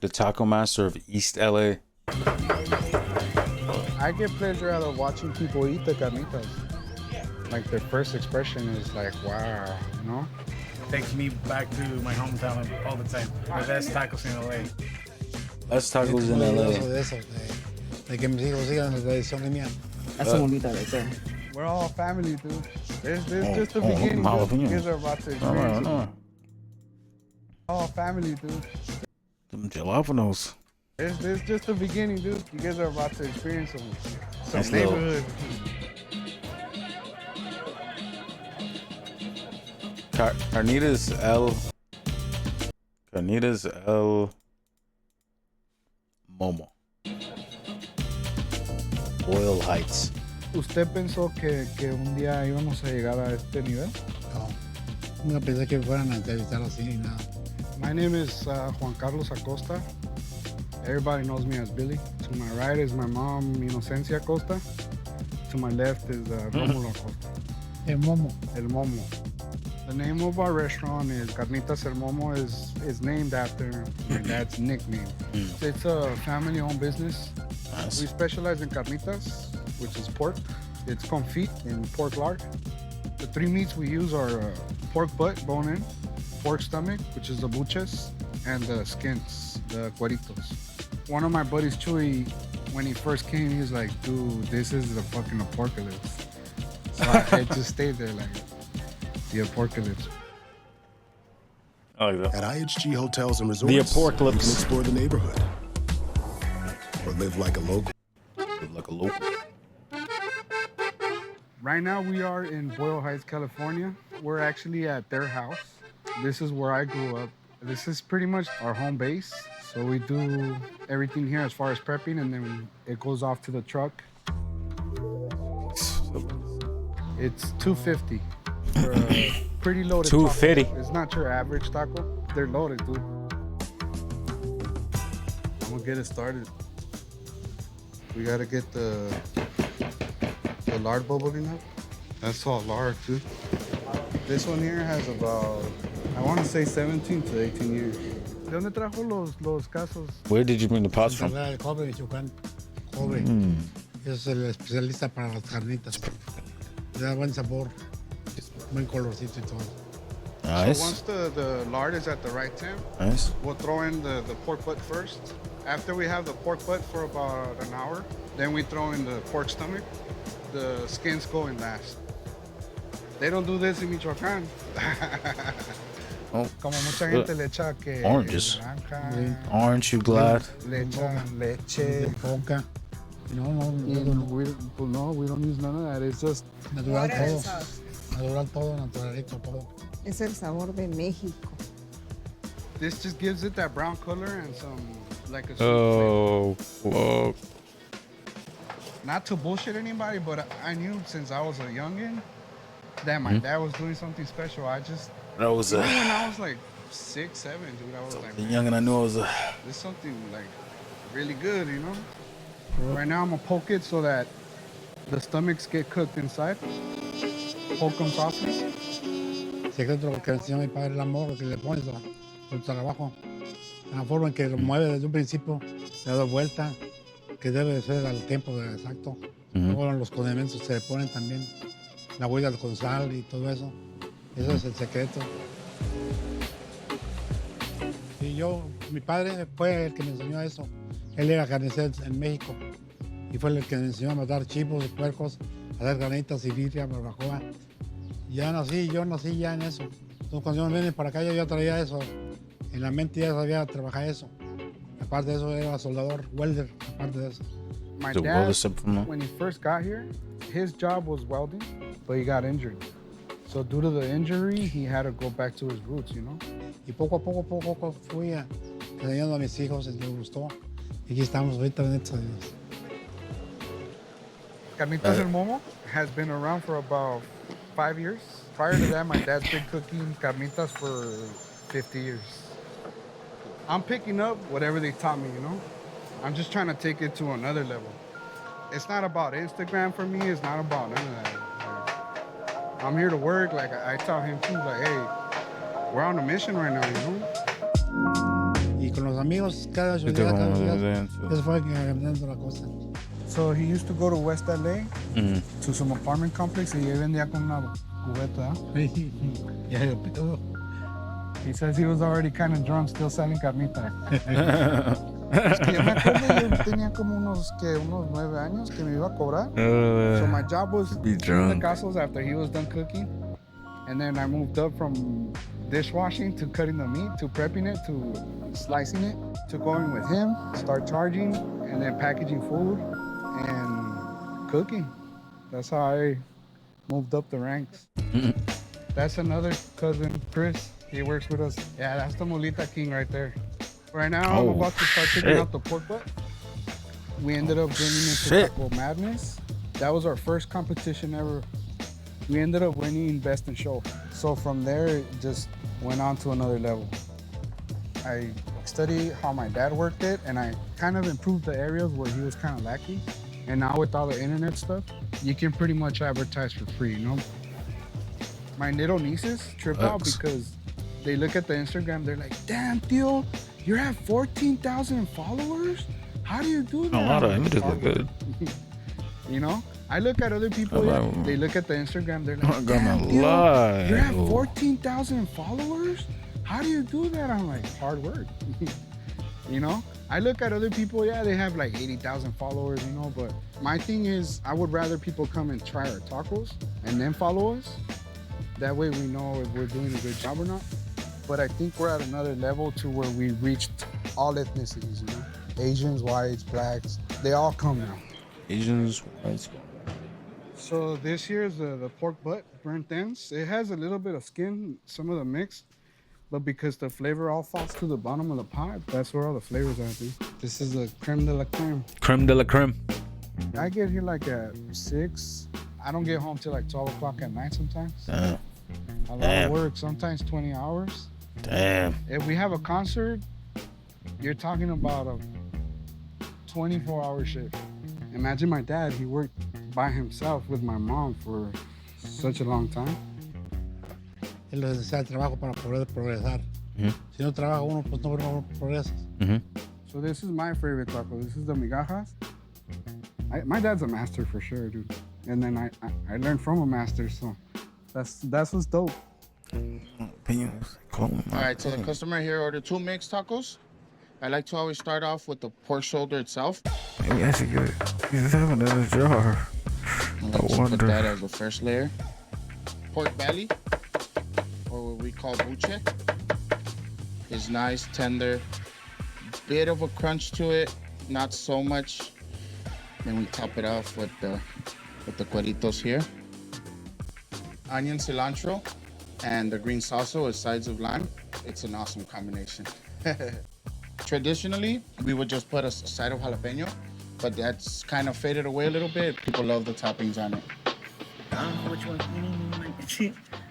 the taco master of East LA. I get pleasure out of watching people eat the carnitas. Like their first expression is like, wow, you know? Takes me back to my hometown all the time. The best tacos in LA. Best tacos in LA. De eso, de que mis hijos sigan la tradición mía. We're all family, dude. This just the beginning. Dude. You guys are about to experience it. All family, dude. Them jalapenos. This just the beginning, dude. You guys are about to experience some Nice little- neighborhood. Carnitas El Momo. Boyle Heights. ¿Usted pensó que un día íbamos a llegar a este nivel? No, nunca pensé que fueran a entrevistar así ni nada. My name is Juan Carlos Acosta. Everybody knows me as Billy. To my right is my mom, Inocencia Acosta. To my left is Romulo Acosta. El Momo. El Momo. The name of our restaurant is Carnitas El Momo is named after my dad's nickname. It's a family-owned business. Nice. We specialize in carnitas, which is pork. It's confit in pork lard. The three meats we use are pork butt, bone-in, pork stomach, which is the buches, and the skins, the cueritos. One of my buddies, Chuy, when he first came, he was like, dude, this is the fucking apocalypse. So I just stayed there like, the apocalypse. I like that. At IHG Hotels and Resorts, The you can apocalypse. explore the neighborhood or live like a local. Like a local. Right now we are in Boyle Heights, California. We're actually at their house. This is where I grew up. This is pretty much our home base. So we do everything here as far as prepping, and then it goes off to the truck. It's $250 for a pretty loaded taco. $250. It's not your average taco. They're loaded, dude. I'm gonna get it started. We gotta get the lard bubbling up. That's all lard, too. This one here has about, I want to say 17 to 18 years. ¿De dónde trajo los casos? Where did you bring the pots from? El cobre, Michoacán. Cobre. Es el especialista para las carnitas. Le da buen sabor, buen colorcito y todo. Nice. So once the lard is at the right temp, Nice. we'll throw in the pork butt first. After we have the pork butt for about an hour, then we throw in the pork stomach. The skins go in last. They don't do this in Michoacán. Oh, Como mucha gente le echa que Oranges. naranja, Orange, you glad? le echan leche. De poca. No, And we don't use none of that. It's just natural todo. Natural todo, naturalito todo. Es el sabor de México. this just gives it that brown color and some like a sweet Oh, whoa. flavor. Not to bullshit anybody, but I knew since I was a youngin that my dad was doing something special. I just That was even a when I was like 6, 7, dude, I was like, man, young, and I knew it was a. this is something like really good, you know? Right now I'm gonna poke it so that the stomachs get cooked inside. Poke them softly. Secreto que enseñó mi padre, el amor que le pones al trabajo. La forma en que lo mueve desde un principio, le da vuelta, que debe de ser al tiempo exacto. Luego los condimentos se le ponen también, la huella con sal y todo eso. Eso es el secreto. Y mi padre fue el que me enseñó eso. Él era carnicero en México y fue el que me enseñó a matar chivos y puercos, a hacer granitas y birria, barbacoa. Yo nací ya en eso. Entonces cuando yo me vine para acá, yo ya traía eso. En la mente ya sabía trabajar eso. Aparte de eso, era soldador, welder, aparte de eso. My The dad, world is simple, no? when he first got here, his job was welding, but he got injured. So due to the injury, he had to go back to his roots, you know? Y poco a poco fui enseñando a mis hijos, les gustó. Y aquí estamos ahorita en esto. Carnitas El Momo has been around for about 5 years. Prior to that, my dad's been cooking carnitas for 50 years. I'm picking up whatever they taught me, you know? I'm just trying to take it to another level. It's not about Instagram for me. It's not about none of that. Like, I'm here to work. Like I tell him too, like, hey, we're on a mission right now, you know? Y con los amigos cada 8 Este días, cada como 8 días. de- Eso fue cambiando la cosa. So he used to go to West LA Mhm. to some apartment complex y ahí vendía con una cubeta. Ya yo pido. He says he was already kind of drunk, still selling carnitas. Es que yo me acuerdo, yo tenía como unos 9 años que me iba a cobrar. So my job was Be doing the drunk. casos after he was done cooking. And then I moved up from dishwashing to cutting the meat to prepping it to slicing it to going with him, start charging, and then packaging food and cooking. That's how I moved up the ranks. That's another cousin, Chris. He works with us. Yeah, that's the Molita King right there. Right now, I'm Oh, about to start taking shit. out the pork butt. We ended up bringing it to Shit. Taco Madness. That was our first competition ever. We ended up winning Best in Show. So from there, it just went on to another level. I studied how my dad worked it, and I kind of improved the areas where he was kind of lacking. And now with all the internet stuff, you can pretty much advertise for free, you know? My little nieces trip out Facts. because they look at the Instagram, they're like, damn, Theo, you have 14,000 followers? How do you do A that? lot of I'm like, images look good. You know? I look at other people, I'm yeah, like, they look at the Instagram, they're I'm like, not damn, gonna Theo, lie. you have 14,000 followers? How do you do that? I'm like, hard work. You know? I look at other people, yeah, they have like 80,000 followers, you know, but my thing is, I would rather people come and try our tacos and then follow us. That way we know if we're doing a good job or not. But I think we're at another level to where we reached all ethnicities, you know? Asians, whites, blacks, they all come now. Asians, whites. So this year is the pork butt, burnt ends. It has a little bit of skin, some of the mix, but because the flavor all falls to the bottom of the pot, that's where all the flavors are, dude. This is the creme de la creme. Creme de la creme. I get here like at 6. I don't get home till like 12 o'clock at night sometimes. Damn. A lot Damn. of work, sometimes 20 hours. Damn. If we have a concert, you're talking about a 24-hour shift. Imagine my dad, he worked by himself with my mom for such a long time. Es necesario el trabajo para poder progresar. Ujú. Si no trabaja uno, pues no progresas. Mhm. So this is my favorite taco. This is the migajas. My dad's a master for sure, dude. And then I learned from a master, so that's what's dope. Opinions. Call me. All right, so the customer here ordered 2 mixed tacos. I like to always start off with the pork shoulder itself. Maybe I should get it. He's having it in a jar. I like to put wonder. that as the first layer. Pork belly, or what we call buche, is nice, tender, bit of a crunch to it, not so much. Then we top it off with the cueritos here. Onion, cilantro, and the green salsa with sides of lime. It's an awesome combination. Traditionally, we would just put a side of jalapeno, but that's kind of faded away a little bit. People love the toppings on it. I don't know which one.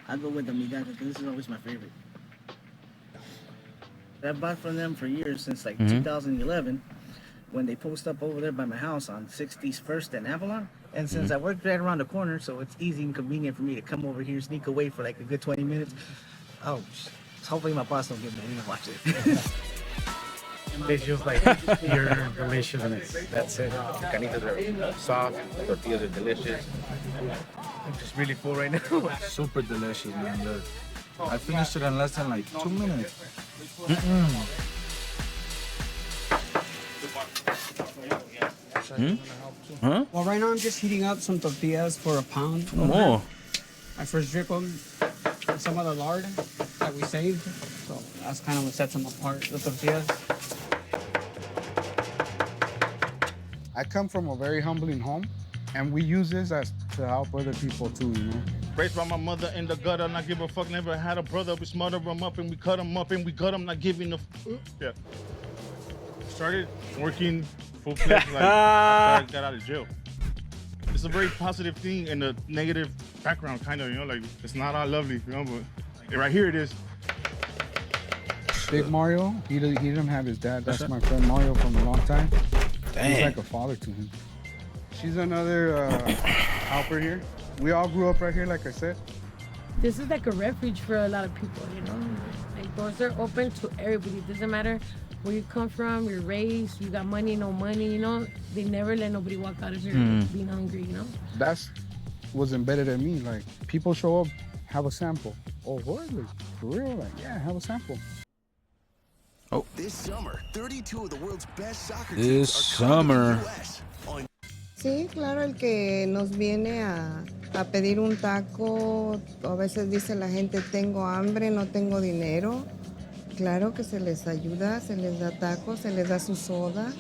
I'll go with the migaja because this is always my favorite. I bought from them for years, since like 2011, when they post up over there by my house on 61st and Avalon. And since I work right around the corner, so it's easy and convenient for me to come over here, sneak away for like a good 20 minutes. Oh, hopefully my boss don't get mad and watch it. It's just like pure deliciousness. That's it. Canitas are soft, tortillas are delicious. I'm just really full right now. Super delicious, man. I finished it in less than like 2 minutes. Huh? Well, right now I'm just heating up some tortillas for a pound. More. I first drip them in some of the lard that we saved. So that's kind of what sets them apart, the tortillas. I come from a very humbling home, and we use this as to help other people too, you know? Raised by my mother in the gutter, not give a fuck. Never had a brother, we smother him up and we cut him up and we gut him, not giving a yeah. Started working full-fledged like after I got out of jail. It's a very positive thing in a negative background, kind of, you know, like it's not all lovely, you know, but right here it is. Big Mario, he didn't have his dad. That's my friend Mario from a long time. He's Dang. like a father to him. She's another helper here. We all grew up right here, like I said. This is like a refuge for a lot of people, you know? Like doors are open to everybody. It doesn't matter where you come from, your race, you got money, no money, you know, they never let nobody walk out of here being hungry, you know? That's was embedded in me. Like, people show up, have a sample. Oh, what? Like, for real? Like, yeah, have a sample. This summer, 32 of the world's best soccer This teams are coming to summer. the US on Sí, claro, el que nos viene a pedir un taco, a veces dice la gente, tengo hambre, no tengo dinero. Claro que se les ayuda, se les da tacos, se les da su soda.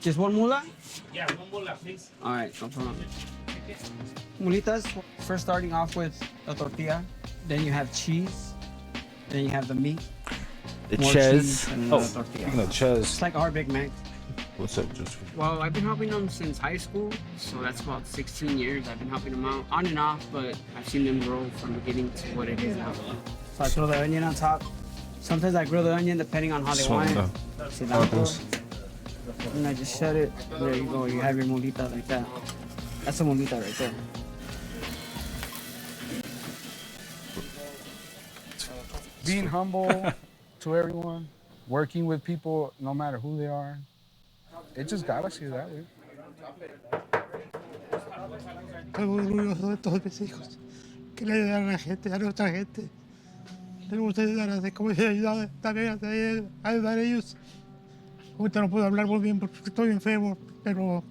Just one mula? Yeah, one more please. All right, no problem. Mulitas, first starting off with a tortilla, then you have cheese, then you have the meat. The More Ches. cheese and Oh, the tortilla. speaking of Ches. It's like our Big Mac. What's up, just Well, I've been helping them since high school, so that's about 16 years. I've been helping them out on and off, but I've seen them grow from beginning to what it is now. So I throw the onion on top. Sometimes I grill the onion depending on how they want it. Cilantro. And I just shut it. There you go. You have your molita like that. That's a molita right there. Being humble to everyone, working with people, no matter who they are. It just got us here that way. Estoy muy orgulloso de todos mis hijos, que le ayudan a la gente, a nuestra gente. Les gusta ayudar, así como yo he ayudado también a ayudar a ellos. Ahorita no puedo hablar muy bien porque estoy enfermo, pero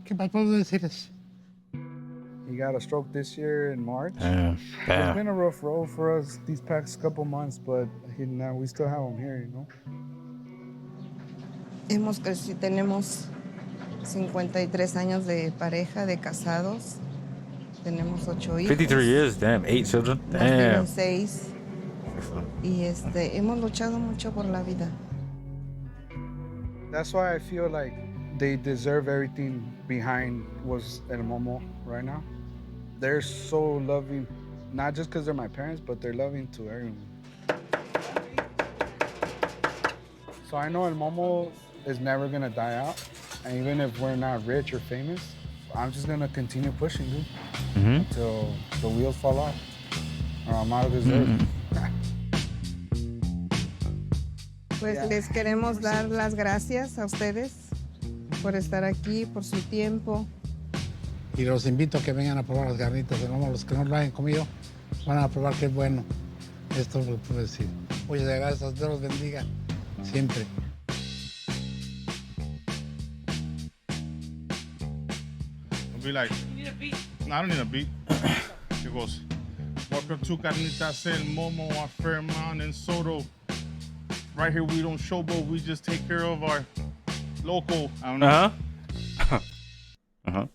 ¿qué más puedo decirles? He got a stroke this year in March. Damn. It's been a rough road for us these past couple months, but now we still have him here, you know? Hemos crecido, tenemos 53 años de pareja, de casados. Tenemos 8 hijos. 53 years, damn. 8 children. Nos Damn. viven 6. Y hemos luchado mucho por la vida. That's why I feel like they deserve everything behind what's El Momo right now. They're so loving, not just because they're my parents, but they're loving to everyone. So I know El Momo is never gonna die out. And even if we're not rich or famous, I'm just gonna continue pushing, dude, until the wheels fall off. Or I'm out of this earth. Pues les queremos dar las gracias a ustedes por estar aquí, por su tiempo. Y los invito a que vengan a probar las carnitas de lomo. Los que no lo hayan comido van a probar que es bueno. Esto es lo que puedo decir. Muchas gracias, Dios los bendiga siempre. I'll be like, no, I don't need a beat. It goes, welcome to Carnitas El Momo on Fairmount and Soto. Right here, we don't showboat, we just take care of our local. I don't know. Uh-huh.